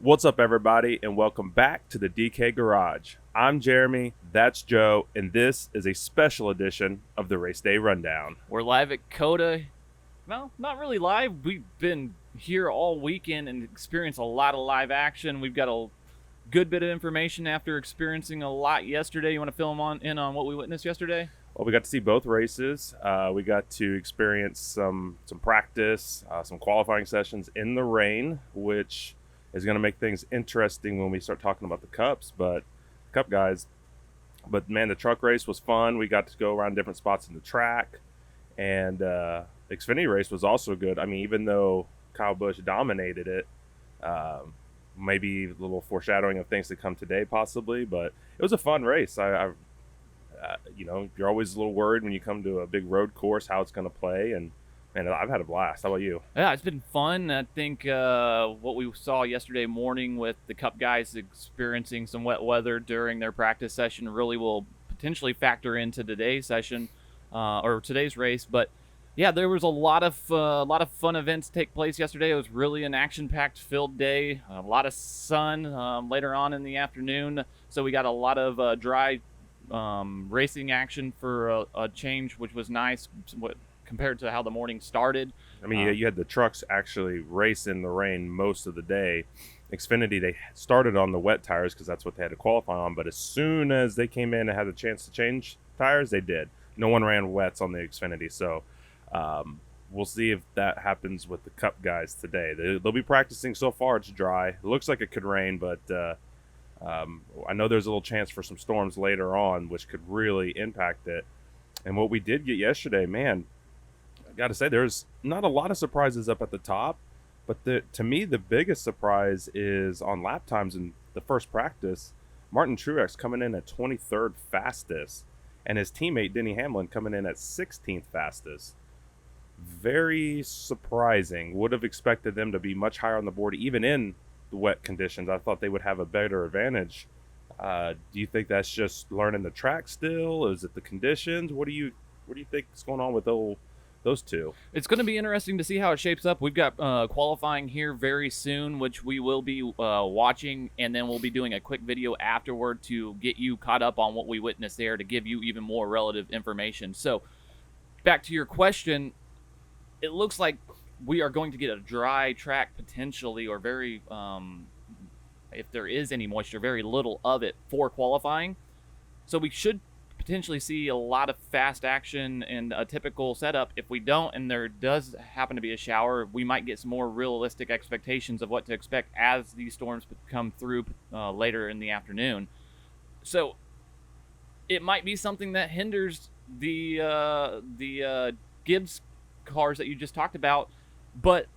What's up, everybody, and welcome back to the DK Garage. I'm Jeremy, that's Joe, and this is a special edition of the Race Day Rundown. We're live at COTA. Well, not really live. We've been here all weekend and experienced a lot of live action. We've got a good bit of information after experiencing a lot yesterday. You want to fill them in on what we witnessed yesterday? Well, we got to see both races. We got to experience some practice, some qualifying sessions in the rain, which is going to make things interesting when we start talking about the Cups, Cup guys. But man, the truck race was fun. We got to go around different spots in the track, and Xfinity race was also good. I mean, even though Kyle Busch dominated it, maybe a little foreshadowing of things to come today, possibly. But it was a fun race. You're always a little worried when you come to a big road course how it's going to play, and I've had a blast. How about you? Yeah, it's been fun. I think what we saw yesterday morning with the Cup guys experiencing some wet weather during their practice session really will potentially factor into today's session or today's race. But yeah, there was a lot of fun events take place yesterday. It was really an action-packed filled day. A lot of sun later on in the afternoon, so we got a lot of dry racing action for a change, which was nice compared to how the morning started. I mean, you had the trucks actually race in the rain most of the day. Xfinity, they started on the wet tires because that's what they had to qualify on, but as soon as they came in and had a chance to change tires, they did. No one ran wets on the Xfinity, so we'll see if that happens with the Cup guys today. They'll be practicing. So far it's dry. It looks like it could rain, but I know there's a little chance for some storms later on, which could really impact it. And what we did get yesterday, man, I got to say, there's not a lot of surprises up at the top, but to me, the biggest surprise is on lap times in the first practice. Martin Truex coming in at 23rd fastest, and his teammate Denny Hamlin coming in at 16th fastest. Very surprising. Would have expected them to be much higher on the board, even in the wet conditions. I thought they would have a better advantage. Do you think that's just learning the track still? Is it the conditions? What do you think is going on with those two? It's going to be interesting to see how it shapes up. We've got qualifying here very soon, which we will be watching, and then we'll be doing a quick video afterward to get you caught up on what we witnessed there to give you even more relative information. So back to your question, it looks like we are going to get a dry track potentially, or very, if there is any moisture, very little of it for qualifying. So we should potentially see a lot of fast action and a typical setup. If we don't, and there does happen to be a shower, we might get some more realistic expectations of what to expect as these storms come through later in the afternoon. So it might be something that hinders the Gibbs cars that you just talked about. But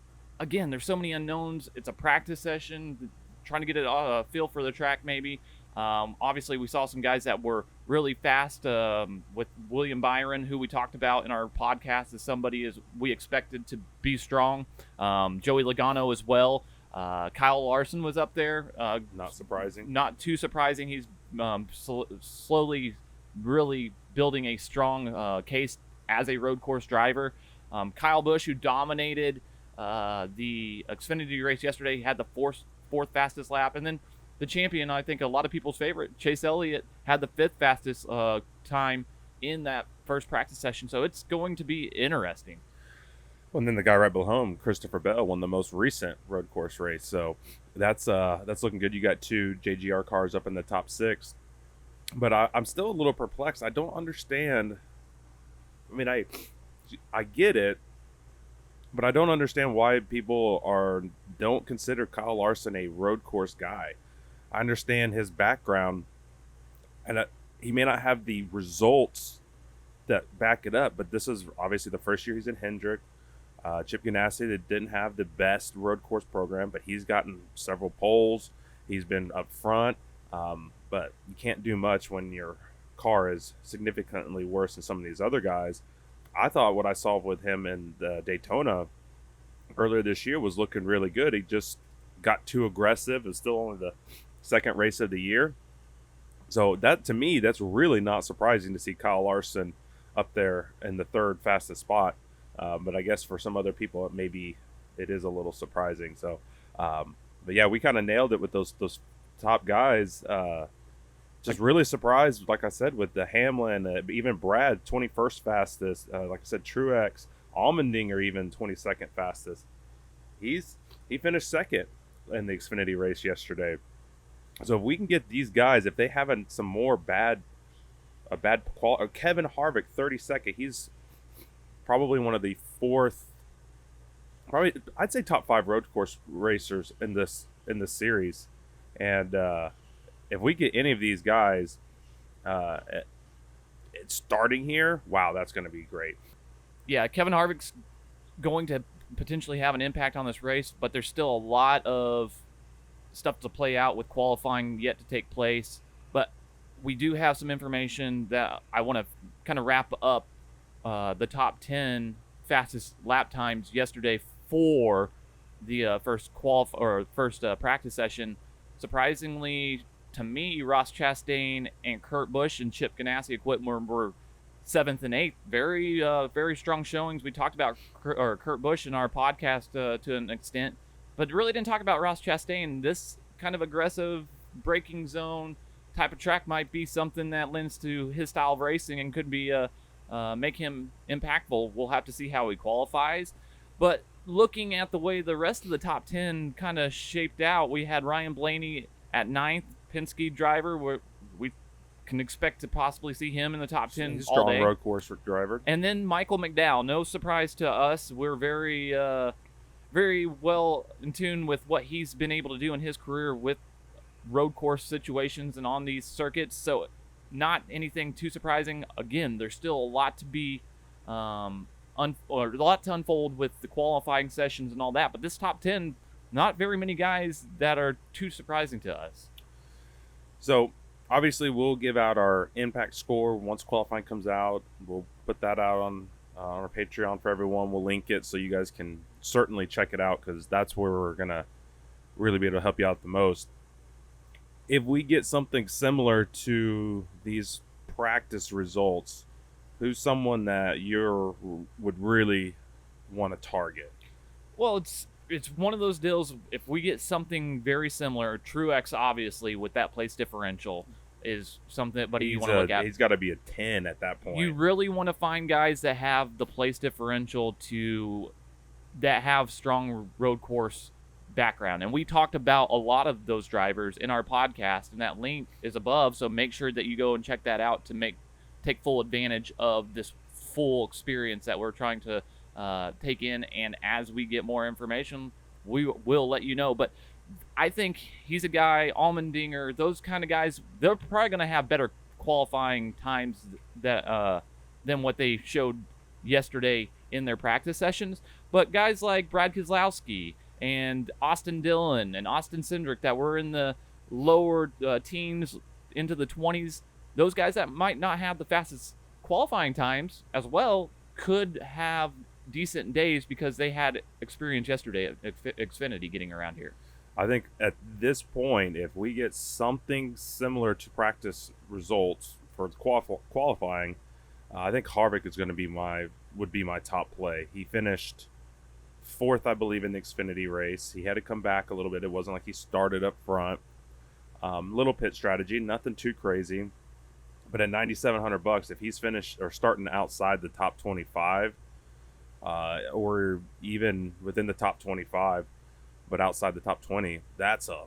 again, there's so many unknowns. It's a practice session, trying to get a feel for the track maybe. Obviously, we saw some guys that were really fast with William Byron, who we talked about in our podcast as somebody we expected to be strong. Joey Logano as well. Kyle Larson was up there. Not surprising. Not too surprising. He's slowly really building a strong case as a road course driver. Kyle Busch, who dominated the Xfinity race yesterday, had the fourth fastest lap. And then the champion, I think a lot of people's favorite, Chase Elliott, had the fifth fastest time in that first practice session. So it's going to be interesting. Well, and then the guy right below him, Christopher Bell, won the most recent road course race. So that's looking good. You got two JGR cars up in the top six. But I'm still a little perplexed. I don't understand. I mean, I get it, but I don't understand why people don't consider Kyle Larson a road course guy. I understand his background, and he may not have the results that back it up, but this is obviously the first year he's in Hendrick. Chip Ganassi, that didn't have the best road course program, but he's gotten several poles. He's been up front, but you can't do much when your car is significantly worse than some of these other guys. I thought what I saw with him in the Daytona earlier this year was looking really good. He just got too aggressive. It's still only the second race of the year. So that, to me, that's really not surprising to see Kyle Larson up there in the third fastest spot. But I guess for some other people, it is a little surprising. So But yeah, we kind of nailed it with those top guys. Just really surprised, like I said, with the Hamlin, even Brad, 21st fastest. Like I said, Truex, Allmendinger, even 22nd fastest. He finished second in the Xfinity race yesterday. So if we can get these guys, if they have some more Kevin Harvick, 32nd, he's probably one of the I'd say top 5 road course racers in this series. And if we get any of these guys starting here, wow, that's going to be great. Yeah, Kevin Harvick's going to potentially have an impact on this race, but there's still a lot of stuff to play out with qualifying yet to take place. But we do have some information that I want to kind of wrap up the top 10 fastest lap times yesterday for the first practice session. Surprisingly, to me, Ross Chastain and Kurt Busch and Chip Ganassi equipment were 7th and 8th. Very strong showings. We talked about Kurt Busch in our podcast to an extent, but really didn't talk about Ross Chastain. This kind of aggressive braking zone type of track might be something that lends to his style of racing and could be make him impactful. We'll have to see how he qualifies. But looking at the way the rest of the top 10 kind of shaped out, we had Ryan Blaney at 9th, Penske driver, where we can expect to possibly see him in the top 10 He's a all strong day. road course driver. And then Michael McDowell, no surprise to us. We're very well in tune with what he's been able to do in his career with road course situations and on these circuits. So not anything too surprising. Again, there's still a lot to be a lot to unfold with the qualifying sessions and all that. But this top 10, not very many guys that are too surprising to us. So obviously we'll give out our impact score once qualifying comes out. We'll put that out on our Patreon for everyone. We'll link it so you guys can certainly check it out, because that's where we're going to really be able to help you out the most. If we get something similar to these practice results, who's someone that would really want to target? Well, it's one of those deals. If we get something very similar, Truex obviously with that place differential is something, but you want to look at. He's got to be a 10 at that point. You really want to find guys that have the place differential that have strong road course background. And we talked about a lot of those drivers in our podcast, and that link is above. So make sure that you go and check that out to take full advantage of this full experience that we're trying to take in. And as we get more information, we will let you know. But I think he's a guy, Allmendinger, those kind of guys, they're probably going to have better qualifying times than what they showed yesterday in their practice sessions. But guys like Brad Keselowski and Austin Dillon and Austin Cindric that were in the lower teens into the 20s, those guys that might not have the fastest qualifying times as well could have decent days because they had experience yesterday at Xfinity getting around here. I think at this point, if we get something similar to practice results for qualifying, I think Harvick is going to would be my top play. He finished 4th, I believe, in the Xfinity race. He had to come back a little bit. It wasn't like he started up front. Little pit strategy, nothing too crazy. But at $9,700, if he's finished or starting outside the top 25, or even within the top 25, but outside the top 20, that's a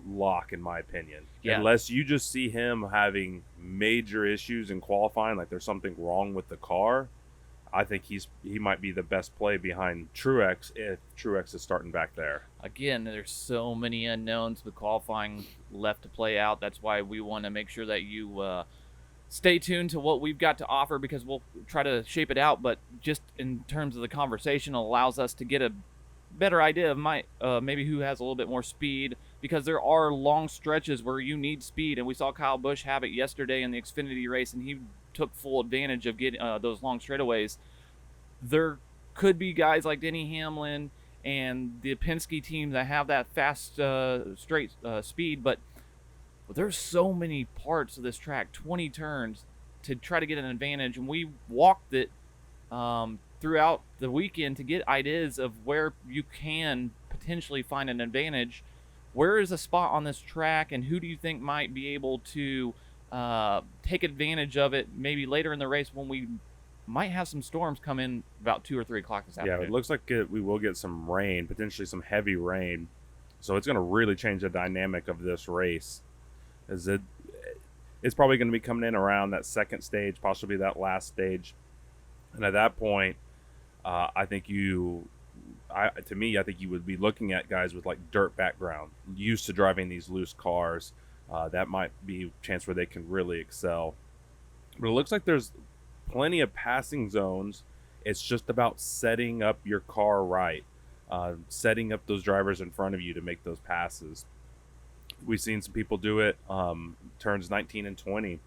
lock in my opinion. Yeah. Unless you just see him having major issues in qualifying, like there's something wrong with the car, I think he might be the best play behind Truex if Truex is starting back there. Again, there's so many unknowns with qualifying left to play out. That's why we want to make sure that you stay tuned to what we've got to offer, because we'll try to shape it out. But just in terms of the conversation, it allows us to get a better idea of maybe who has a little bit more speed, because there are long stretches where you need speed, and we saw Kyle Busch have it yesterday in the Xfinity race, and he took full advantage of getting those long straightaways. There could be guys like Denny Hamlin and the Penske team that have that fast straight speed, but there's so many parts of this track, 20 turns, to try to get an advantage, and we walked it throughout the weekend to get ideas of where you can potentially find an advantage where is a spot on this track, and who do you think might be able to take advantage of it maybe later in the race when we might have some storms come in about 2 or 3 o'clock this afternoon? Yeah, it looks like we will get some rain, potentially some heavy rain. So it's going to really change the dynamic of this race. It's probably going to be coming in around that second stage, possibly that last stage. And at that point, I think you would be looking at guys with like dirt background, used to driving these loose cars. That might be a chance where they can really excel. But it looks like there's plenty of passing zones. It's just about setting up your car right, setting up those drivers in front of you to make those passes. We've seen some people do it turns 19 and 20.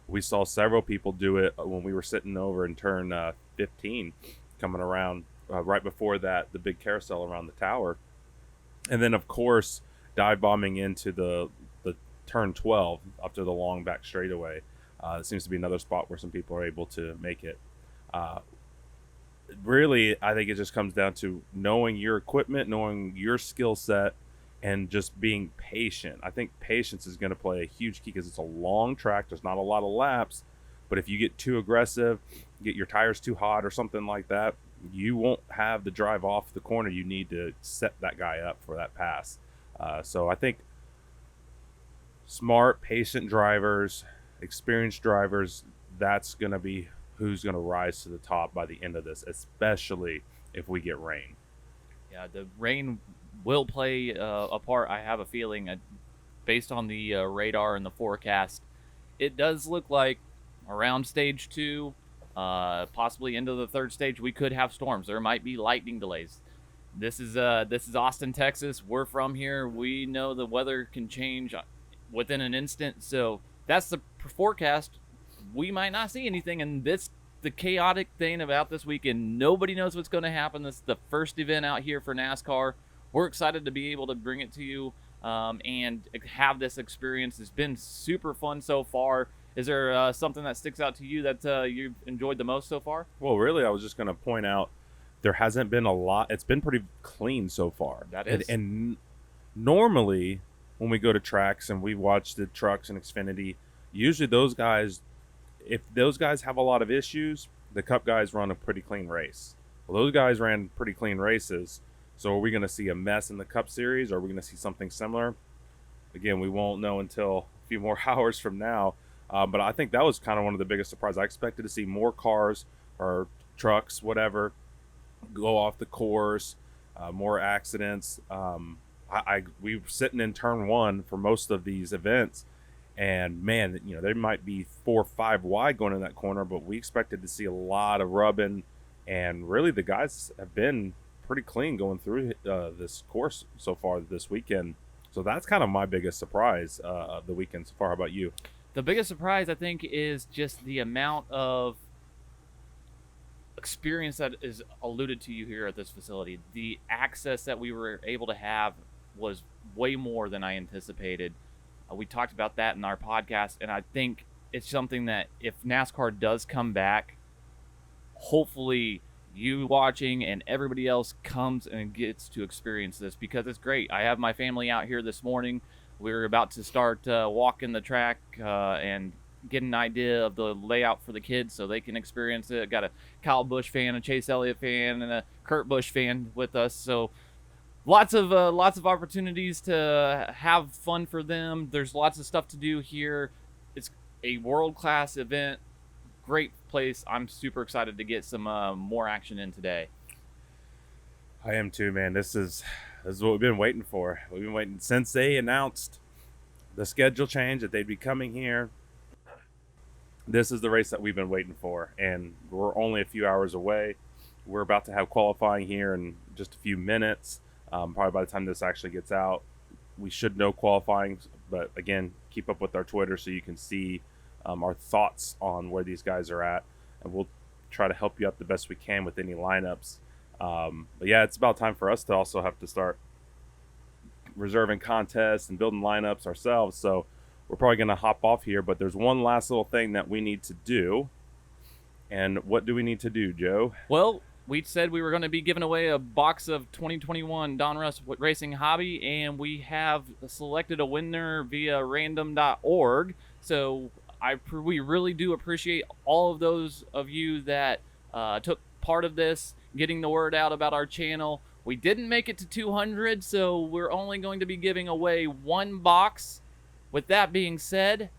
We saw several people do it when we were sitting over in turn 15, coming around right before that, the big carousel around the tower. And then, of course, dive bombing into the turn 12 up to the long back straightaway. It seems to be another spot where some people are able to make it. Really, I think it just comes down to knowing your equipment, knowing your skill set, and just being patient. I think patience is going to play a huge key because it's a long track. There's not a lot of laps. But if you get too aggressive, get your tires too hot or something like that, you won't have the drive off the corner you need to set that guy up for that pass. So I think smart, patient drivers, experienced drivers, that's going to be who's going to rise to the top by the end of this, especially if we get rain. Yeah, the rain will play a part. I have a feeling, based on the radar and the forecast, it does look like around stage 2, possibly into the 3rd stage, we could have storms. There might be lightning delays. This is Austin, Texas. We're from here. We know the weather can change within an instant. So that's the forecast. We might not see anything, and the chaotic thing about this weekend. Nobody knows what's going to happen. This is the first event out here for NASCAR. We're excited to be able to bring it to you and have this experience. It's been super fun so far. Is there something that sticks out to you that you've enjoyed the most so far? Well, really, I was just going to point out there hasn't been a lot. It's been pretty clean so far. That is. And normally, when we go to tracks and we watch the trucks and Xfinity, usually those guys, if those guys have a lot of issues, the Cup guys run a pretty clean race. Well, those guys ran pretty clean races. So are we going to see a mess in the Cup Series? Or are we going to see something similar? Again, we won't know until a few more hours from now. But I think that was kind of one of the biggest surprises. I expected to see more cars or trucks, whatever, go off the course, more accidents. We were sitting in turn 1 for most of these events, and man, there might be 4 or 5 wide going in that corner, but we expected to see a lot of rubbing, and really the guys have been pretty clean going through this course so far this weekend. So that's kind of my biggest surprise of the weekend so far. How about you? The biggest surprise, I think, is just the amount of experience that is alluded to you here at this facility. The access that we were able to have was way more than I anticipated. We talked about that in our podcast, and I think it's something that if NASCAR does come back, hopefully you watching and everybody else comes and gets to experience this, because it's great. I have my family out here this morning. We're about to start walking the track and get an idea of the layout for the kids so they can experience it. Got a Kyle Busch fan, a Chase Elliott fan, and a Kurt Busch fan with us. So lots of opportunities to have fun for them. There's lots of stuff to do here. It's a world-class event. Great place. I'm super excited to get some more action in today. I am too, man. This is what we've been waiting for. We've been waiting since they announced the schedule change that they'd be coming here. This is the race that we've been waiting for, and we're only a few hours away. We're about to have qualifying here in just a few minutes. Probably by the time this actually gets out, we should know qualifying. But again, keep up with our Twitter so you can see our thoughts on where these guys are at, and we'll try to help you out the best we can with any lineups. But yeah, it's about time for us to also have to start reserving contests and building lineups ourselves. So we're probably going to hop off here, but there's one last little thing that we need to do. And what do we need to do, Joe? Well, we said we were going to be giving away a box of 2021 Donruss Racing Hobby, and we have selected a winner via random.org. So we really do appreciate all of those of you that took part of this, getting the word out about our channel. We didn't make it to 200, so we're only going to be giving away one box. With that being said,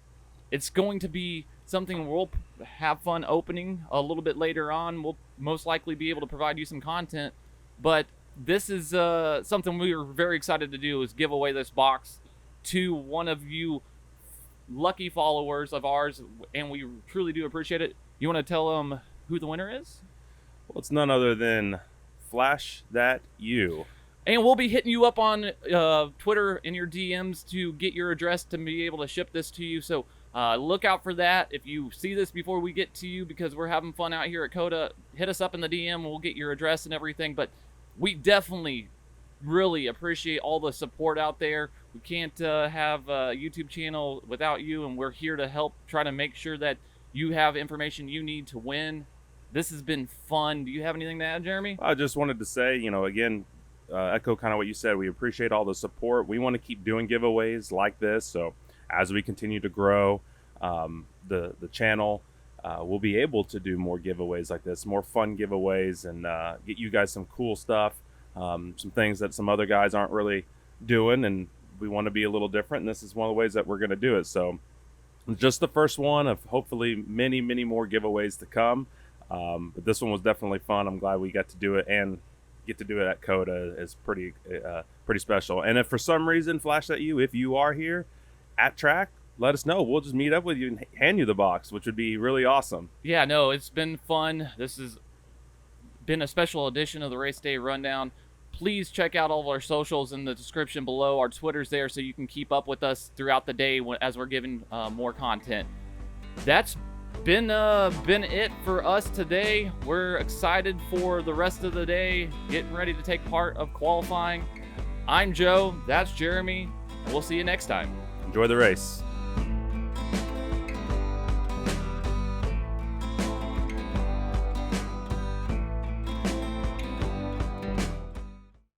it's going to be something we'll have fun opening a little bit later on. We'll most likely be able to provide you some content, but this is something we were very excited to do, is give away this box to one of you lucky followers of ours, and we truly do appreciate it. You want to tell them who the winner is? Well, it's none other than Flash That You. And we'll be hitting you up on Twitter in your DMs to get your address to be able to ship this to you. So look out for that. If you see this before we get to you, because we're having fun out here at COTA, hit us up in the DM. We'll get your address and everything. But we definitely really appreciate all the support out there. We can't have a YouTube channel without you, and we're here to help try to make sure that you have information you need to win. This has been fun. Do you have anything to add, Jeremy? I just wanted to say, again, echo kind of what you said. We appreciate all the support. We want to keep doing giveaways like this. So as we continue to grow the channel, we'll be able to do more giveaways like this, more fun giveaways, and get you guys some cool stuff, some things that some other guys aren't really doing, and we want to be a little different, and this is one of the ways that we're going to do it. So just the first one of hopefully many, many more giveaways to come. But this one was definitely fun. I'm glad we got to do it, and get to do it at COTA is pretty special. And if for some reason, Flash That You, if you are here at track, let us know. We'll just meet up with you and hand you the box, which would be really awesome. Yeah, no, it's been fun. This has been a special edition of the Race Day Rundown. Please check out all of our socials in the description below. Our Twitter's there, so you can keep up with us throughout the day as we're giving more content. That's been it for us today. We're excited for the rest of the day, getting ready to take part of qualifying. I'm Joe, that's Jeremy, and we'll see you next time. Enjoy the race.